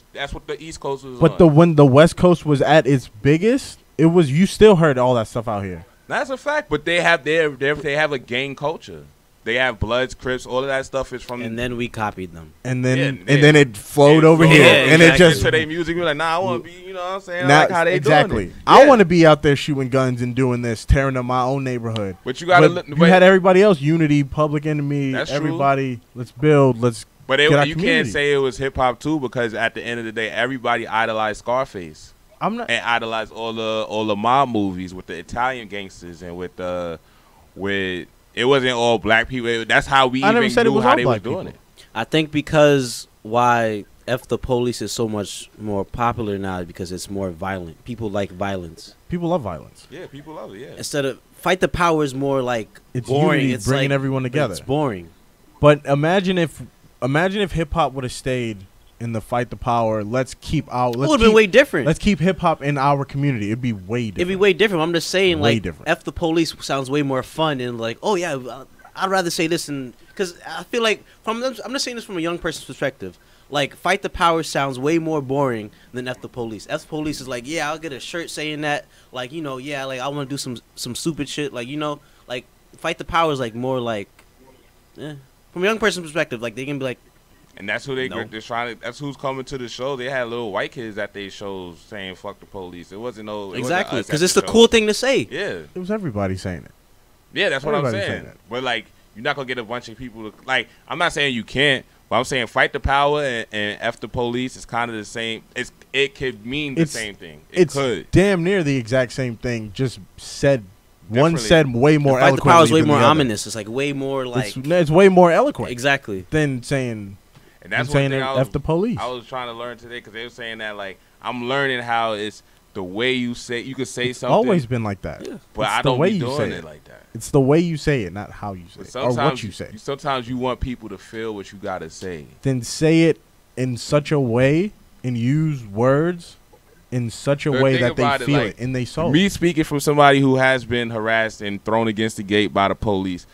East Coast was. But when the West Coast was at its biggest, it was you still heard all that stuff out here. That's a fact. But they have a gang culture. They have Bloods, Crips, all of that stuff is from. And then we copied them. And then it flowed over here, and it just to their music. We're like, nah, I want to be, you know what I'm saying? Now, like how they exactly. doing it. I want to be out there shooting guns and doing this, tearing up my own neighborhood. But you gotta look. You had everybody else, Unity, Public Enemy, that's everybody. True. Let's build. Let's. But you can't say it was hip hop too, because at the end of the day, everybody idolized Scarface. And idolized all the mob movies with the Italian gangsters and with it wasn't all black people. That's how we even knew how they were doing it. I think because why F the Police is so much more popular now because it's more violent. People like violence. People love violence. Yeah, people love it, yeah. Instead of Fight the Power is more like it's boring. Unity, it's bringing like, everyone together. It's boring. But imagine if hip-hop would have stayed in the Fight the Power. It would have been way different. Let's keep hip-hop in our community. It'd be way different. It'd be way different. I'm just saying, way like, different. F the Police sounds way more fun and like, oh, yeah, I'd rather say this. Because I feel like, I'm just saying this from a young person's perspective. Like, Fight the Power sounds way more boring than F the Police. F the Police is like, yeah, I'll get a shirt saying that. Like, you know, yeah, like, I want to do some stupid shit. Like, you know, like, Fight the Power is like more like, from a young person's perspective, like, they can be like, and that's who they're trying to. That's who's coming to the show. They had little white kids at their shows saying "fuck the police." It wasn't exactly because it's the cool thing to say. Yeah, it was everybody saying it. Yeah, that's what I'm saying. But like, you're not gonna get a bunch of people to like. I'm not saying you can't, but I'm saying fight the power and F the police is kind of the same. It could mean the same thing. It could damn near the exact same thing. Just said. One said way more eloquent. Fight the power is way more ominous. It's like way more like it's way more eloquent. Exactly. Than saying. And that's one thing F the police. I was trying to learn today because they were saying that like I'm learning how it's the way you say. You could say something. Always been like that. Yeah. But I don't be doing it like that. It's the way you say it, not how you say it, or what you say. Sometimes you want people to feel what you gotta say. Then say it in such a way and use words in such a way that they feel it in their soul. Me speaking from somebody who has been harassed and thrown against the gate by the police.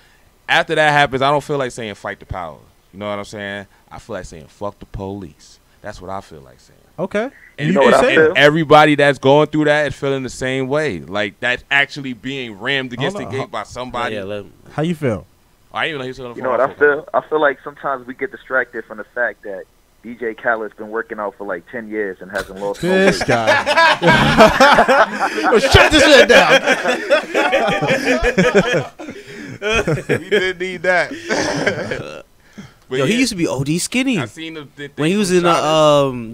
After that happens, I don't feel like saying fight the power. You know what I'm saying? I feel like saying fuck the police. That's what I feel like saying. Okay. And, You know what I feel? everybody that's going through that is feeling the same way. Like, that's actually being rammed against the gate by somebody. How you feel? I didn't even know he was on the phone. You know what I feel? I feel like sometimes we get distracted from the fact that DJ Khaled's been working out for like 10 years and hasn't lost no This weight. guy. Shut this shit down. We did need that. But Yo, yeah, he used to be OD skinny I seen the thing when he was from in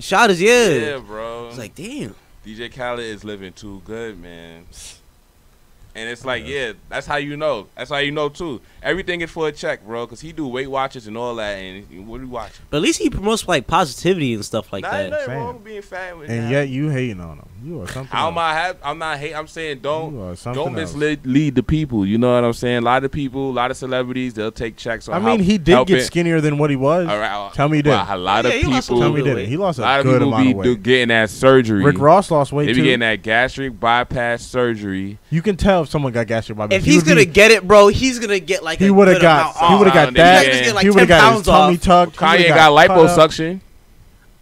Shoutouts. Yeah. Yeah, bro. I was like, damn. DJ Khaled is living too good, man. And it's like, yeah, that's how you know. That's how you know, too. Everything is for a check, bro, because he do Weight Watchers and all that, and what are you watching? But at least he promotes like positivity and stuff like Nah, that. ain't nothing Same. wrong with being fat. With And that. yet you hating on him. You are something. How am else. I'm not hating. I'm saying You are don't something else. mislead the people. You know what I'm saying? A lot of people, a lot of celebrities, they'll take checks on I mean, he did helping. get skinnier than what he was. All right, Tell me he did. well, a lot Yeah, of he lost a people. Tell me he little did. weight. He lost A lot a of good people amount be of weight. getting that surgery. Rick Ross lost weight They too. be getting that gastric bypass surgery. You can tell if someone got gastric bypass. If he's gonna get it, bro, he's gonna get like he a would have good got. amount He off. would have got He's not that. gonna just get, like, He would have 10 got his pounds tummy off. tucked. He Kanye would've got cut up. liposuction.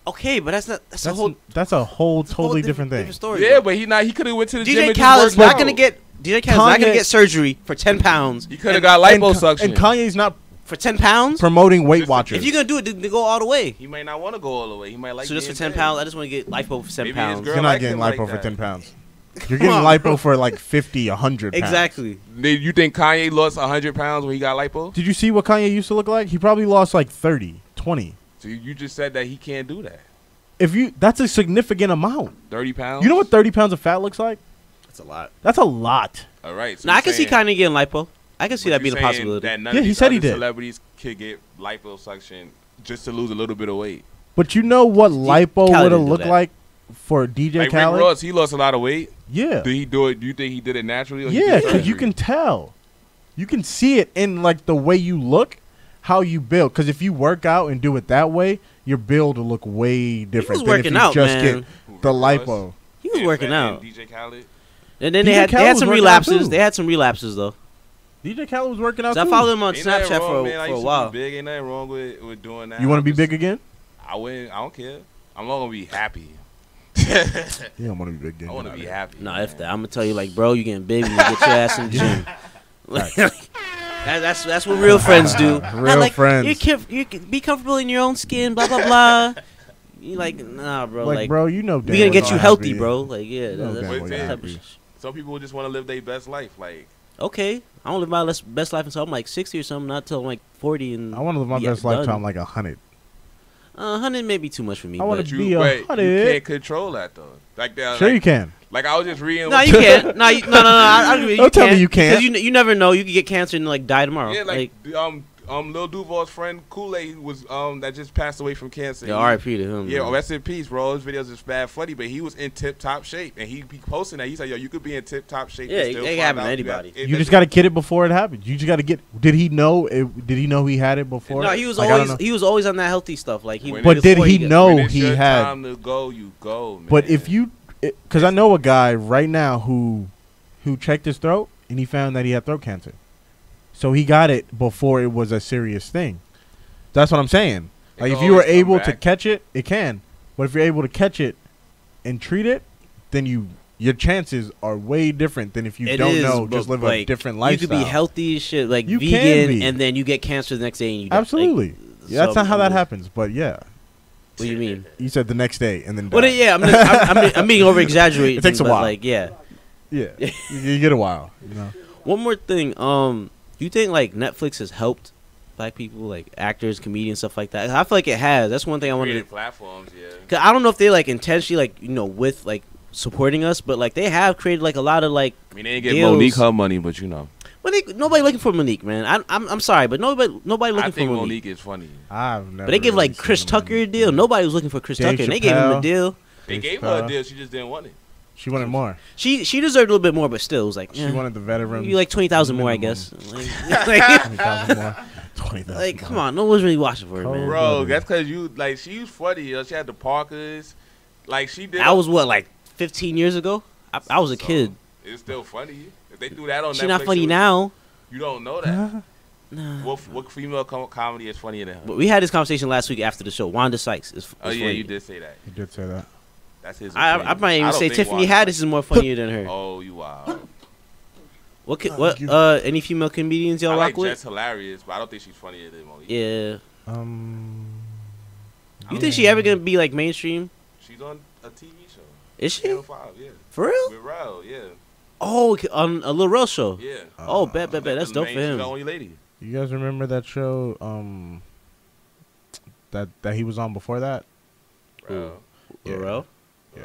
Okay, but that's a whole That's a whole totally different thing. story. Yeah, bro. but he could have went to the gym DJ and just Khaled's worked not out. gonna get not gonna Kanye- get surgery for 10 pounds. He could have got And liposuction. And Kanye's not For 10 pounds. promoting Weight Just- Watchers. If you're gonna do it, then go all the way. He might not want to go all the way. He might like. So just for being 10 big. pounds, I just want to get lipo for 10 Maybe his pounds. girl You're not like getting him lipo like for that. 10 pounds. You're getting on, lipo bro. for like 50, 100 pounds. Exactly. You think Kanye lost 100 pounds when he got lipo? Did you see what Kanye used to look like? He probably lost like 30, 20. So you just said that he can't do that. That's a significant amount. 30 pounds. You know what 30 pounds of fat looks like? That's a lot. That's a lot. All right. So Now you're I can see saying- Kanye getting lipo. I can see but that being you a saying possibility. That none Yeah, of he these said he other did. celebrities could get liposuction just to lose a little bit of weight. But you know what lipo Khaled would have didn't do looked that. like for DJ Like Rick Khaled? Ross, he lost a lot of weight. Yeah. Did he do it? Do you think he did it naturally? Or he Yeah, did because you surgery? can tell. You can see it in like the way you look, how you build. Because if you work out and do it that way, your build will look way different was than if working you out, just man. get the Rick Ross? lipo. He was working out. DJ Khaled. And then DJ they had Khaled was some working out, relapses. too. They had some relapses though. DJ Khaled was working out So I too. followed him on Ain't nothing Snapchat wrong, man. I for a used to while. be big. Ain't nothing wrong with doing that. You want to I'm be just- big again? I wouldn't. I don't care. I'm not gonna be happy. You don't want to be big again. I want to be happy. Nah, if that, I'm gonna tell you, like, bro, you getting big when you get your ass in the gym. That's what real friends do. Real like, friends. You can be comfortable in your own skin. Blah blah blah. You like, nah, bro. Like, bro, you know, we gonna damn get well you I'm healthy, happy. bro. Like, yeah, You know that's damn well Wait, you're man. type of happy. sh- Some people just want to live their best life. Like, okay. I don't live my best life until I'm like 60 or something, not till I'm like 40. And I want to live my yeah, best life till done. I'm like 100. 100 may be too much for me. I wanna but be a but you 100. can't control that though. Like that. Sure like, you can. Like I was just reading. no, you can't. No, no. I agree. Don't tell me you can't. Because you never know. You could get cancer and like die tomorrow. Yeah, like Lil Duval's friend Kool-Aid was that just passed away from cancer. yeah, R.I.P. to him. Yeah, man. rest in peace, bro. His videos is bad funny, but he was in tip top shape, and he posting that. He said, "Yo, you could be in tip top shape." Yeah, and still it find happen to out anybody. You just got to get it before it happens. You just got to get. Did he know? Did he know he had it before? No, he was Like, I don't always know. on that healthy stuff. Like he. When But did before he got- know when it's he your had? time to go, you go, man. But if you, because I know a guy right now who checked his throat and he found that he had throat cancer, so he got it before it was a serious thing. That's what I'm saying. It Like can if you were always come able to back. catch it, it can. But if you're able to catch it and treat it, then your chances are way different than if you It don't is, know, but, just live a like, different You lifestyle. could be healthy as shit, like You can vegan, be. and then you get cancer the next day and you die. Absolutely. Like, Yeah, that's so, not how that happens. But yeah, What do you mean? you said the next day and then Well, die. yeah, I'm being over exaggerating. It takes a while. Like, yeah. Yeah, you get a while. You know. One more thing. Do you think like Netflix has helped black people, like actors, comedians, stuff like that? I feel like it has. That's one thing I wanted. creative platforms, yeah. Cause I don't know if they like intentionally, like with like supporting us, but like they have created like a lot of like. I mean, they didn't get deals. Monique her money, but you know, But nobody looking for Monique, man. I'm sorry, but nobody I looking for think Monique. Monique is funny. I've never. But they give really like Chris seen Tucker a Monique. deal. Nobody was looking for Chris Dave Tucker, and they gave him a Chappelle. deal. They Dave gave her a Chappelle. deal, she just didn't want it. She wanted more. She deserved a little bit more, but still, it was like She eh, wanted the veteran. you like 20,000 more, I minimum. guess. Like, 20,000 more. 20,000. like, come on, no one's really watching for her, Cold. man. Bro, buddy. that's because you like she was funny. Yo. She had the Parkers, like she did. I was what, like 15 years ago? I was a So, kid. It's still funny. If they do that on She Netflix, not funny it was- now. You don't know that. Nah. What female comedy is funnier than her? But we had this conversation last week after the show. Wanda Sykes is Oh yeah, funny. you did say that. You did say that. That's his. I might even say Tiffany Haddish is more funnier than her. Oh, you wild. What any female comedians y'all I rock like with? Jess hilarious, but I don't think she's funnier than Monique. Yeah. You Yeah. think she ever gonna be like mainstream? She's on a TV show. Is she? Channel 5, yeah. For real? With Rel, yeah. Oh, on a Lil Rel show. Yeah. Oh, bet. That's dope for She's him. the only lady. You guys remember that show? That he was on before that? Rel. Lil Rel? Yeah.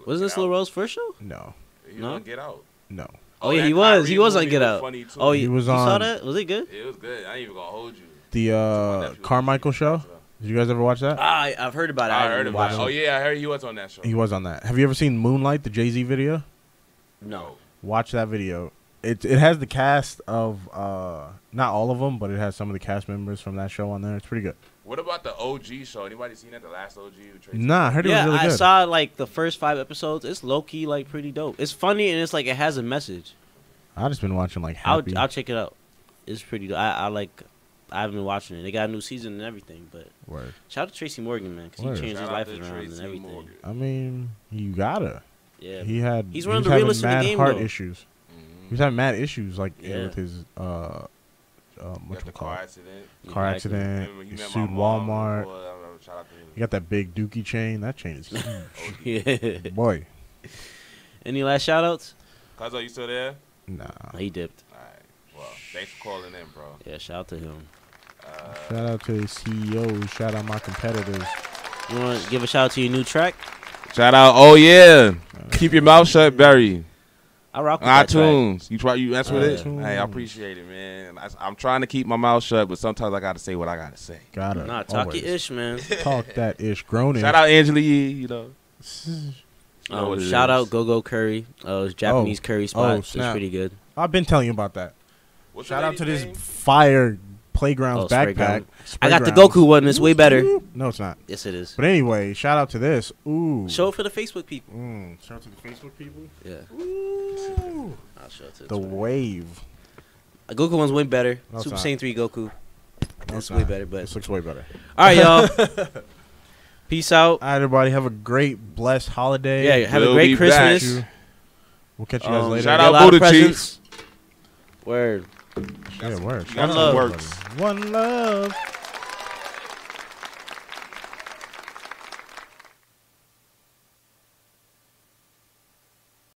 Wasn't this Lil Rel's first show? No. He was No? on Get Out. No. Oh yeah, that he was. Kyrie He was on movie Get Out. funny, too. Oh, He was you saw on- that? Was it good? It was good. I ain't even gonna hold you. The Carmichael show. Did you guys ever watch that? I've heard about it. I heard about it. it. Oh yeah, I heard he was on that show. He was on that. Have you ever seen Moonlight, the Jay-Z video? No. Watch that video. It has the cast of not all of them, but it has some of the cast members from that show on there. It's pretty good. What about the OG show? Anybody seen that? The last OG with Tracey? Nah, I heard it was Yeah, really I good. saw like the first 5 episodes. It's low key like pretty dope. It's funny and it's like it has a message. I just been watching like Happy. I'll check it out. It's pretty dope. I haven't been watching it. They got a new season and everything. But Word. shout out to Tracy Morgan, man, because Word. he changed his Shout out life to around and Tracey everything. Morgan. I mean, you gotta. Yeah. He had. He's he one of was the having realest in the mad game, heart though. issues. Mhm. He was having mad issues like Yeah. with his Got the car accident. car Exactly. accident. Remember, he He met sued my mom Walmart. before, I remember, shout out to him. He got that big Dookie chain. That chain is huge. Yeah. Boy. Any last shout outs? Cuzzo, you still there? Nah. He dipped. All right. Well, thanks for calling in, bro. Yeah, shout out to him. Shout out to the CEO. Shout out my competitors. You want to give a shout out to your new track? Shout out. Oh yeah. Keep your mouth shut, Barry. I rock with that track. iTunes. You mess with it? iTunes. Hey, I appreciate it, man. I'm trying to keep my mouth shut, but sometimes I gotta say what I gotta say. Gotta. Nah, talk always. your ish, man. Talk that ish. Grown Shout out Angela Yee, you know. know what it Shout is. out Go Curry. It's Japanese curry spot. It's snap. pretty good. I've been telling you about that. What's the Shout out to lady's this name? fire playgrounds Oh, backpack. Sprayground. I got the Spraygrounds. Goku one. It's way better. No, it's not. Yes, it is. But anyway, shout out to this. Ooh. Show it for the Facebook people. Shout out to the Facebook people. Yeah, Ooh. I'll show it to The wave. Goku one's way better. No, it's Super not. Saiyan 3 Goku. No, It's it's way not. better, but This looks way better. all right, y'all. Peace out. All right, everybody. Have a great, blessed holiday. Yeah, have a We'll great be Christmas. back. We'll catch you guys later. Shout Get a out lot of Buddha presents. Chief. Word. Yeah, word. You got One some love. works. One love.